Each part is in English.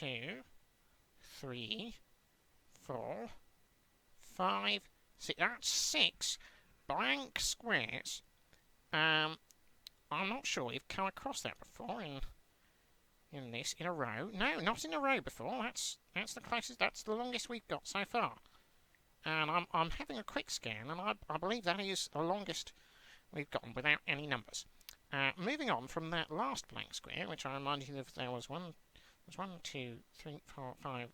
2, 3, 4, 5, 6. That's 6 blank squares. I'm not sure we've come across that before in a row. No, not in a row before. That's the closest. That's the longest we've got so far. And I'm having a quick scan, and I believe that is the longest we've gotten without any numbers. Moving on from that last blank square, which I reminded you of, there was one, 2, 3, 4, 5.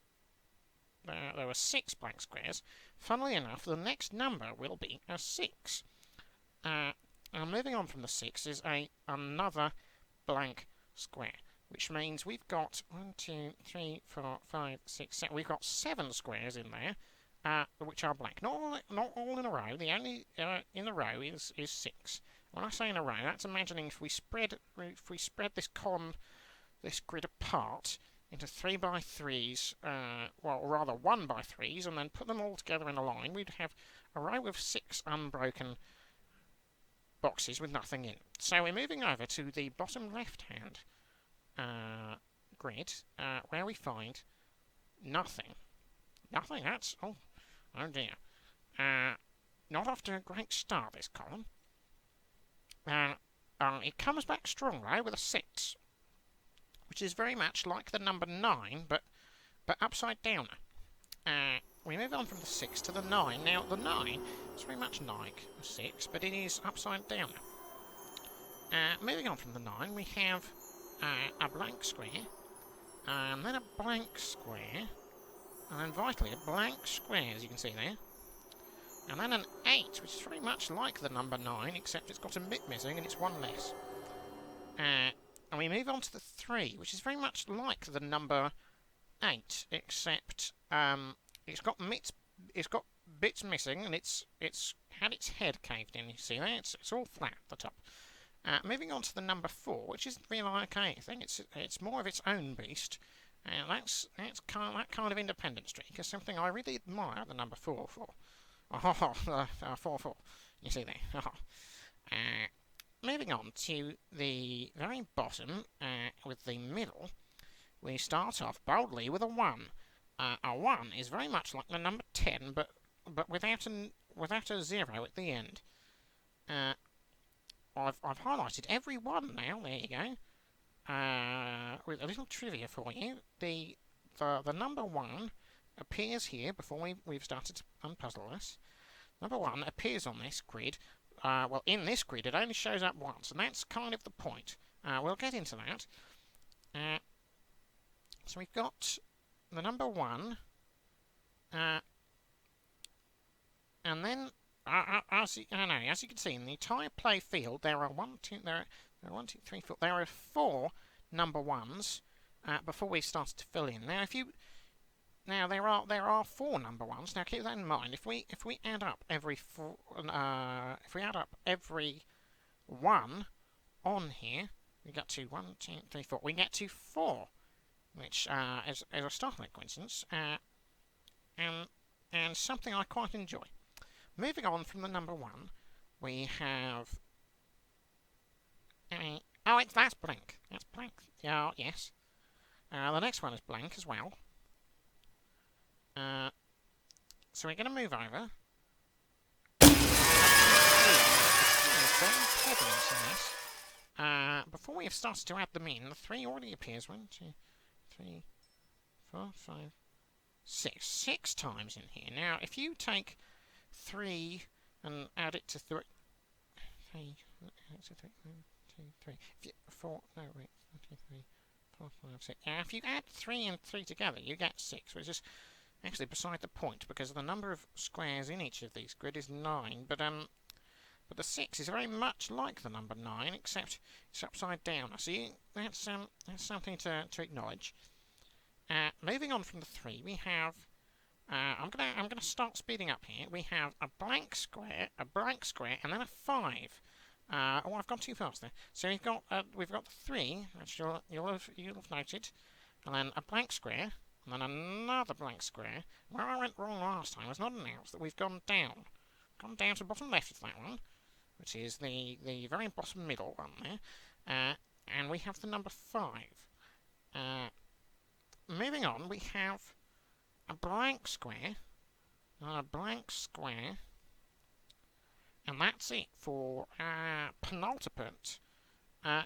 There were 6 blank squares. Funnily enough, the next number will be a 6. And moving on from the 6 is another blank square, which means we've got 1, 2, 3, 4, 5, 6, 7. We've got 7 squares in there, which are blank. Not all in a row. The only in the row is 6. When I say in a row, that's imagining if we spread this column, this grid apart into 3 by 3s, well, rather 1 by 3s, and then put them all together in a line, we'd have a row of 6 unbroken boxes with nothing in. So we're moving over to the bottom left-hand grid, where we find nothing. Nothing. That's oh dear. Not off to a great start, this column. It comes back strong though with a 6, which is very much like the number 9, but upside down. We move on from the 6 to the 9. Now, the 9 is very much like a 6, but it is upside down. Moving on from the 9, we have a blank square, and then a blank square, and then vitally a blank square, as you can see there. And then an 8, which is very much like the number 9, except it's got a bit missing and it's 1 less. And we move on to the 3, which is very much like the number 8, except it's got bits missing, and it's had its head caved in. You see there? It's all flat at the top. Moving on to the number 4, which isn't really like anything. It's more of its own beast. That's that kind of independent streak is something I really admire the number 4 for. 4. You see there. Moving on to the very bottom, with the middle, we start off boldly with a 1. A 1 is very much like the number 10, but without a 0 at the end. I've highlighted every 1 now. There you go. With a little trivia for you, the number 1 appears here before we've started to unpuzzle this. Number 1 appears on this grid. Well, in this grid, it only shows up once, and that's kind of the point. We'll get into that. So we've got the number 1, and then as you can see, in the entire play field, there are 4 number 1s before we started to fill in. Now, there are 4 number 1s. Now keep that in mind. If we add up every 1 on here, we get to 1, 2, 3, 4. We get to 4, which is a startling coincidence, and something I quite enjoy. Moving on from the number 1, we have that's blank. That's blank. Yeah, yes. The next one is blank as well. So we're going to move over. Before we have started to add them in, the 3 already appears. 1, 2, 3, 4, 5, 6. 6 times in here. Now, if you take 3 and add it to 3, 1, 2, 3, 4. No, wait. 1, 2, 3, 4, 5, 6. If you add 3 and 3 together, you get 6, which is actually beside the point, because the number of squares in each of these grid is 9, but the 6 is very much like the number 9, except it's upside down. So that's something to acknowledge. Moving on from the 3, we have I'm gonna start speeding up here. We have a blank square, and then a 5. I've gone too fast there. So we've got the 3, which you'll have noted, and then a blank square. And then another blank square. Where I went wrong last time was not announced that we've gone down. Gone down to the bottom left of that one, which is the very bottom middle one there. And we have the number 5. moving on, we have a blank square, and a blank square, and that's it for penultimate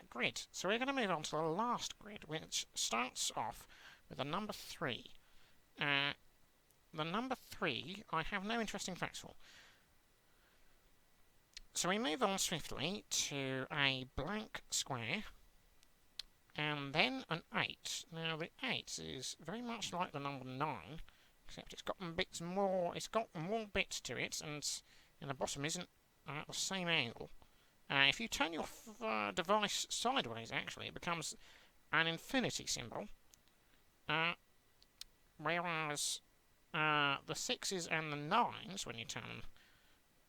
grid. So we're going to move on to the last grid, which starts off with the number 3. The number 3, I have no interesting facts for. So we move on swiftly to a blank square, and then an 8. Now the 8 is very much like the number 9, except it's got more bits to it, and the bottom isn't at the same angle. If you turn your device sideways, actually, it becomes an infinity symbol, whereas the 6s and the 9s, when you turn them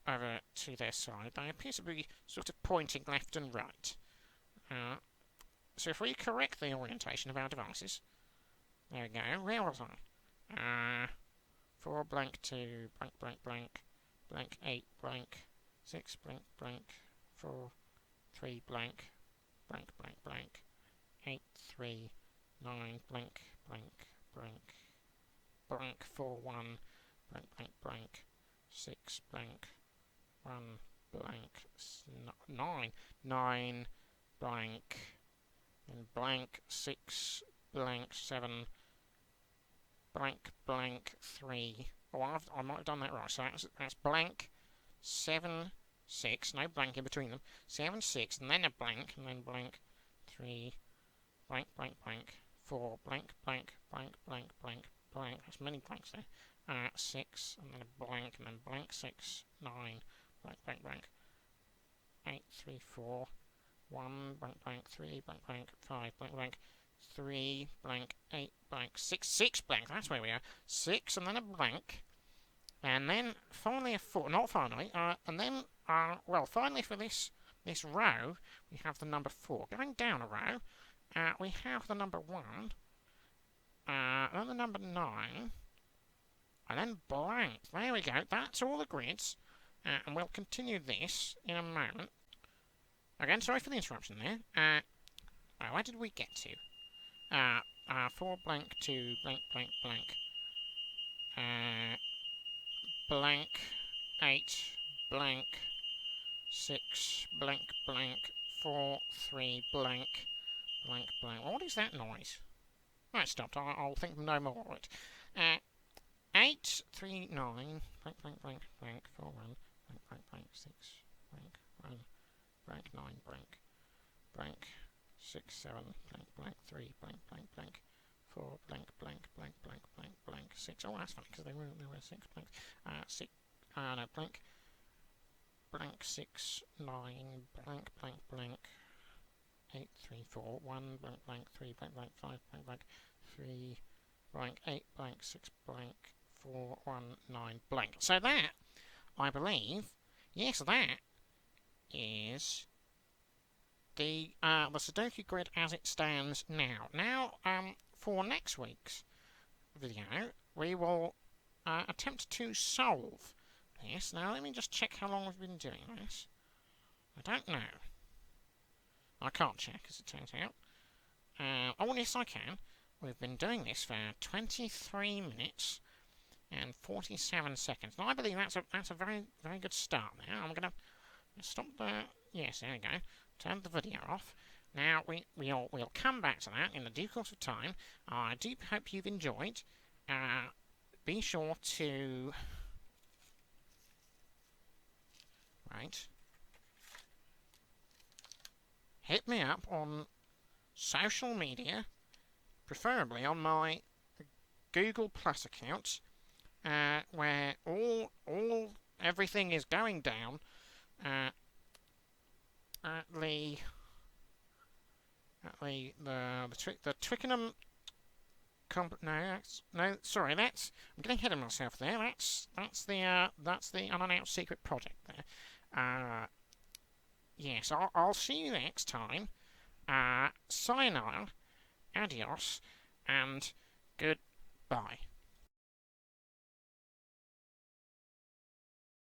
over to their side, they appear to be sort of pointing left and right. So if we correct the orientation of our devices, there we go, where was I? 4 blank 2 blank blank blank blank 8 blank 6 blank blank 4 3 blank blank blank blank 8 3 9 blank blank blank blank 4 1 blank blank blank 6 blank 1 blank 9 blank and blank 6 blank 7 blank blank 3. Oh, I might have done that right. So that's blank 7 6, no blank in between them. 7 6, and then a blank, and then blank 3 blank blank blank 4 blank blank blank blank blank blank. That's many blanks there. 6, and then a blank, and then blank 6 9 blank blank blank 8 3 4 1 blank blank 3 blank blank 5 blank blank 3 blank 8 blank 6 blank. That's where we are. 6 and then a blank, and then finally a 4. Not finally. And then well, finally for this row, we have the number 4. Going down a row, we have the number 1, then the number 9, and then blank. There we go. That's all the grids, and we'll continue this in a moment. Again, sorry for the interruption there. Where did we get to? 4 blank 2 blank blank blank blank 8 blank 6 blank blank 4 3 blank blank blank. What is that noise? Right, stopped. I'll think no more of it. 8 3 9 blank blank blank blank 4 1 blank blank blank 6 blank 1 blank 9 blank blank 6 7 blank blank 3 blank blank blank 4 blank blank blank blank blank blank 6. Oh, that's funny because there were 6 blanks. 6 no blank blank 6 9 blank blank blank 8 3 4 1 blank blank 3 blank blank 5 blank blank 3 blank 8 blank 6 blank 4 1 9 blank. So that, I believe, yes, that is the Sid'o'ku grid as it stands now. Now, for next week's video, we will attempt to solve this. Now, let me just check how long we've been doing this. I don't know. I can't check, as it turns out. Oh, yes, I can. We've been doing this for 23 minutes and 47 seconds. And I believe that's a very, very good start now. I'm going to stop the... Yes, there we go. Turn the video off. Now, we'll come back to that in the due course of time. I do hope you've enjoyed. Be sure to... Right. Hit me up on social media, preferably on my Google Plus account, where everything is going down at the Twickenham I'm getting ahead of myself there. That's the unannounced secret project there. Yes, I'll see you next time. Sayonara, adios, and goodbye.